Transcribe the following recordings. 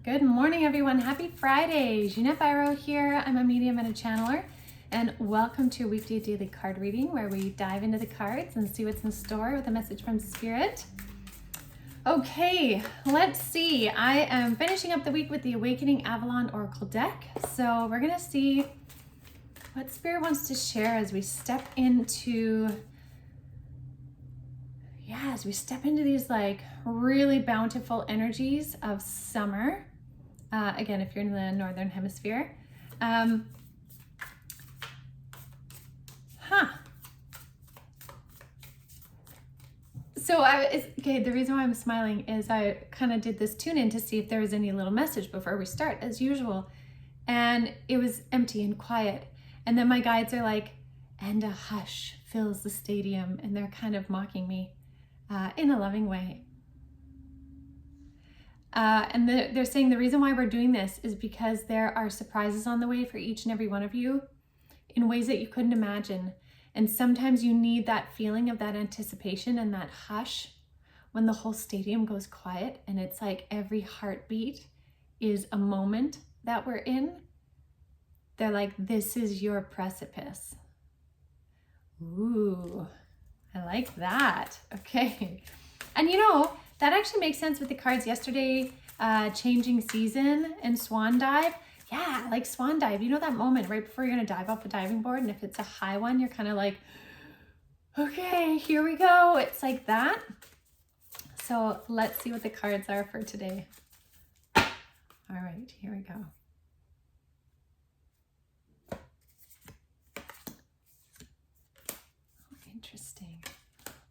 Good morning, everyone. Happy Friday. Jeanette Biro here. I'm a medium and a channeler, and welcome to a weekday daily card reading where we dive into the cards and see what's in store with a message from Spirit. Okay, let's see. I am finishing up the week with the Awakening Avalon Oracle deck, so we're going to see what Spirit wants to share as we step into these like really bountiful energies of summer. Again, if you're in the Northern Hemisphere. The reason why I'm smiling is I kind of did this tune in to see if there was any little message before we start, as usual. And it was empty and quiet. And then my guides are like, and a hush fills the stadium. And they're kind of mocking me in a loving way. They're saying the reason why we're doing this is because there are surprises on the way for each and every one of you in ways that you couldn't imagine. And sometimes you need that feeling of that anticipation and that hush when the whole stadium goes quiet and it's like every heartbeat is a moment that we're in. They're like, this is your precipice. Ooh, I like that. Okay. And that actually makes sense with the cards yesterday, changing season and swan dive. Yeah, like swan dive. You know that moment right before you're going to dive off a diving board, and if it's a high one, you're kind of like, okay, here we go. It's like that. So let's see what the cards are for today. All right, here we go. Interesting.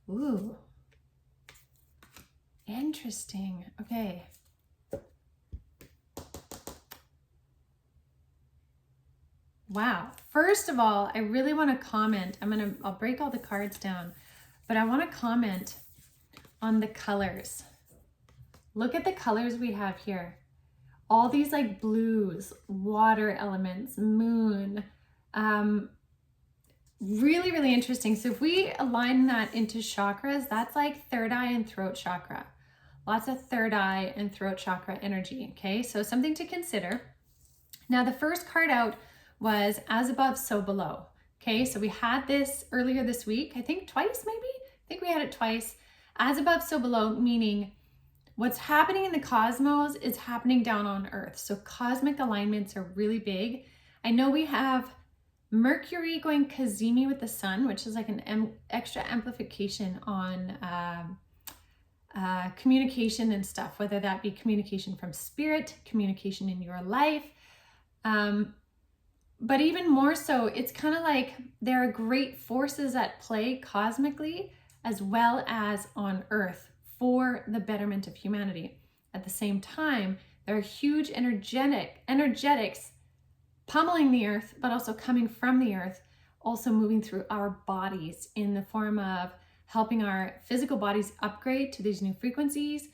Ooh. Interesting. Okay. Wow. First of all, I really want to comment. I'll break all the cards down, but I want to comment on the colors. Look at the colors we have here. All these like blues, water elements, moon. Really, really interesting. So if we align that into chakras, that's like third eye and throat chakra. Lots of third eye and throat chakra energy. Okay, so something to consider. Now, the first card out was as above, so below. Okay, so we had this earlier this week, I think twice maybe? I think we had it twice. As above, so below, meaning what's happening in the cosmos is happening down on Earth. So cosmic alignments are really big. I know we have Mercury going cazimi with the sun, which is like an extra amplification on communication and stuff, whether that be communication from spirit, communication in your life. But even more so, it's kind of like there are great forces at play cosmically as well as on Earth for the betterment of humanity. At the same time, there are huge energetics pummeling the Earth, but also coming from the Earth, also moving through our bodies in the form of helping our physical bodies upgrade to these new frequencies,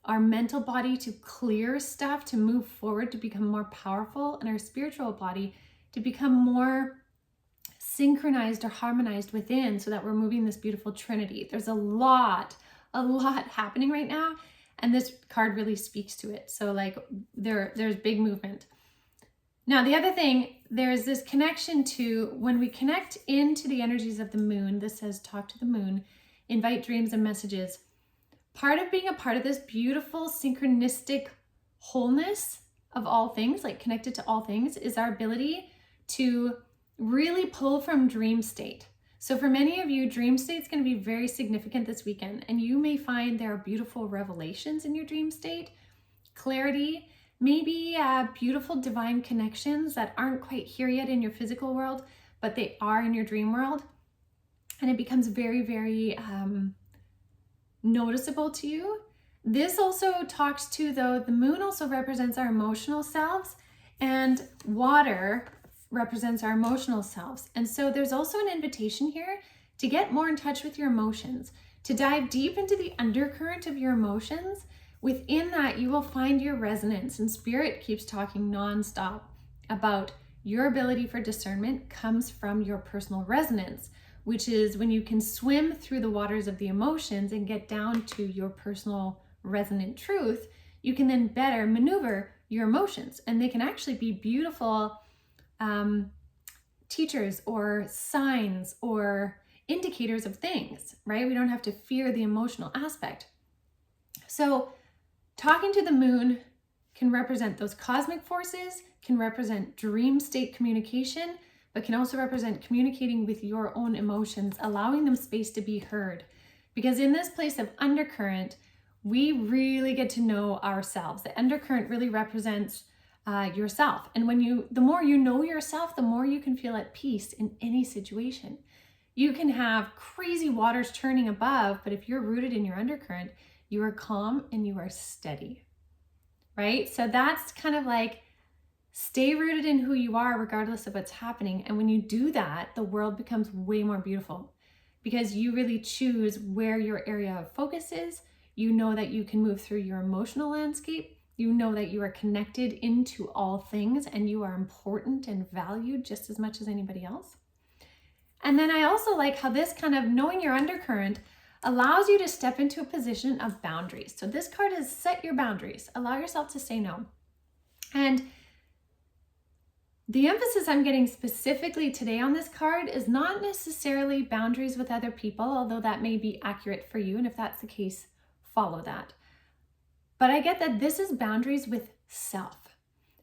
our mental body to clear stuff, to move forward, to become more powerful, and our spiritual body to become more synchronized or harmonized within, so that we're moving this beautiful trinity. There's a lot happening right now, and this card really speaks to it. So like there's big movement. Now, the other thing, there's this connection to when we connect into the energies of the moon. This says, talk to the moon, invite dreams and messages. Part of being a part of this beautiful synchronistic wholeness of all things, like connected to all things, is our ability to really pull from dream state. So for many of you, dream state is going to be very significant this weekend, and you may find there are beautiful revelations in your dream state, clarity, maybe beautiful divine connections that aren't quite here yet in your physical world, but they are in your dream world. And it becomes very, very noticeable to you. This also talks to, though, the moon also represents our emotional selves, and water represents our emotional selves. And so there's also an invitation here to get more in touch with your emotions, to dive deep into the undercurrent of your emotions. Within that, you will find your resonance, and Spirit keeps talking nonstop about your ability for discernment comes from your personal resonance, which is when you can swim through the waters of the emotions and get down to your personal resonant truth, you can then better maneuver your emotions. And they can actually be beautiful teachers or signs or indicators of things, right? We don't have to fear the emotional aspect. So talking to the moon can represent those cosmic forces, can represent dream state communication, but can also represent communicating with your own emotions, allowing them space to be heard. Because in this place of undercurrent, we really get to know ourselves. The undercurrent really represents yourself. And the more you know yourself, the more you can feel at peace in any situation. You can have crazy waters churning above, but if you're rooted in your undercurrent, you are calm and you are steady, right? So that's kind of like, stay rooted in who you are regardless of what's happening. And when you do that, the world becomes way more beautiful because you really choose where your area of focus is. You know that you can move through your emotional landscape. You know that you are connected into all things and you are important and valued just as much as anybody else. And then I also like how this kind of knowing your undercurrent allows you to step into a position of boundaries. So this card is set your boundaries. Allow yourself to say no. And the emphasis I'm getting specifically today on this card is not necessarily boundaries with other people, although that may be accurate for you. And if that's the case, follow that. But I get that this is boundaries with self.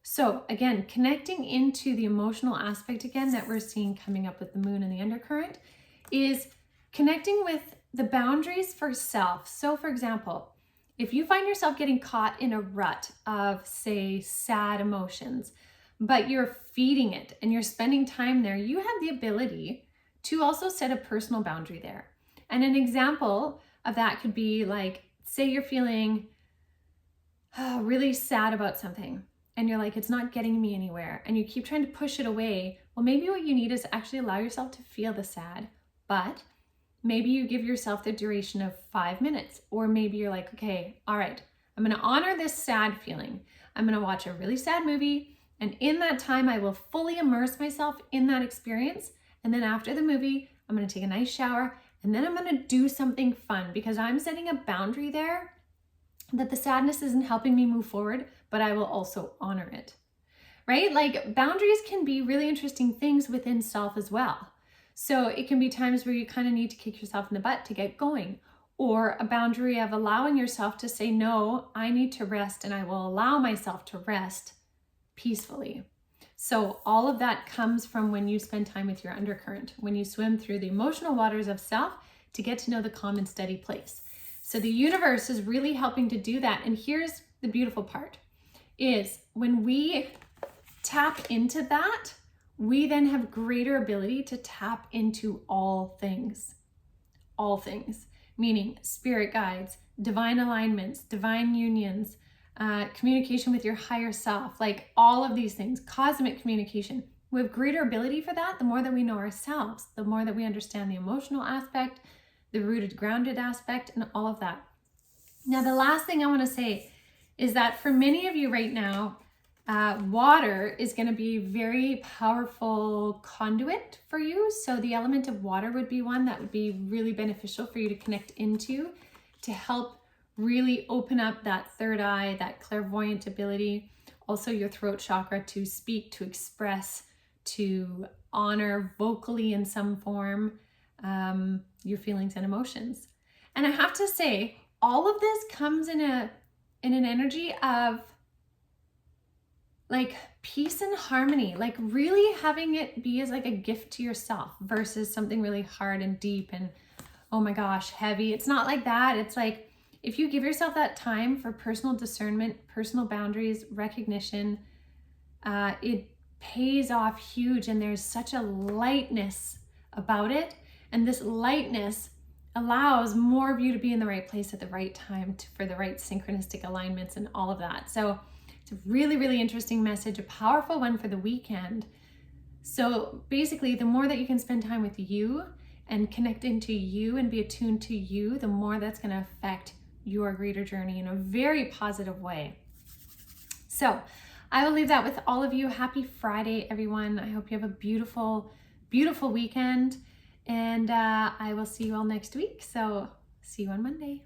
So again, connecting into the emotional aspect again that we're seeing coming up with the moon and the undercurrent is connecting with the boundaries for self. So for example, if you find yourself getting caught in a rut of, say, sad emotions, but you're feeding it and you're spending time there, you have the ability to also set a personal boundary there. And an example of that could be like, say you're feeling really sad about something and you're like, it's not getting me anywhere, and you keep trying to push it away. Well, maybe what you need is actually allow yourself to feel the sad, but maybe you give yourself the duration of 5 minutes, or maybe you're like, okay, all right, I'm going to honor this sad feeling. I'm going to watch a really sad movie, and in that time, I will fully immerse myself in that experience. And then after the movie, I'm going to take a nice shower, and then I'm going to do something fun because I'm setting a boundary there that the sadness isn't helping me move forward, but I will also honor it, right? Like boundaries can be really interesting things within self as well. So it can be times where you kind of need to kick yourself in the butt to get going, or a boundary of allowing yourself to say, no, I need to rest, and I will allow myself to rest peacefully. So all of that comes from when you spend time with your undercurrent, when you swim through the emotional waters of self to get to know the calm and steady place. So the universe is really helping to do that. And here's the beautiful part is when we tap into that, we then have greater ability to tap into all things, meaning spirit guides, divine alignments, divine unions, communication with your higher self, like all of these things, cosmic communication. We have greater ability for that the more that we know ourselves, the more that we understand the emotional aspect, the rooted, grounded aspect, and all of that. Now, the last thing I want to say is that for many of you right now, water is going to be a very powerful conduit for you. So the element of water would be one that would be really beneficial for you to connect into to help really open up that third eye, that clairvoyant ability. Also your throat chakra to speak, to express, to honor vocally in some form your feelings and emotions. And I have to say, all of this comes in an energy of like peace and harmony, like really having it be as like a gift to yourself versus something really hard and deep and, oh my gosh, heavy. It's not like that. It's like, if you give yourself that time for personal discernment, personal boundaries, recognition, it pays off huge. And there's such a lightness about it. And this lightness allows more of you to be in the right place at the right time for the right synchronistic alignments and all of that. So it's a really, really interesting message, a powerful one for the weekend. So basically, the more that you can spend time with you and connect into you and be attuned to you, the more that's going to affect your greater journey in a very positive way. So I will leave that with all of you. Happy Friday, everyone. I hope you have a beautiful, beautiful weekend. And I will see you all next week. So see you on Monday.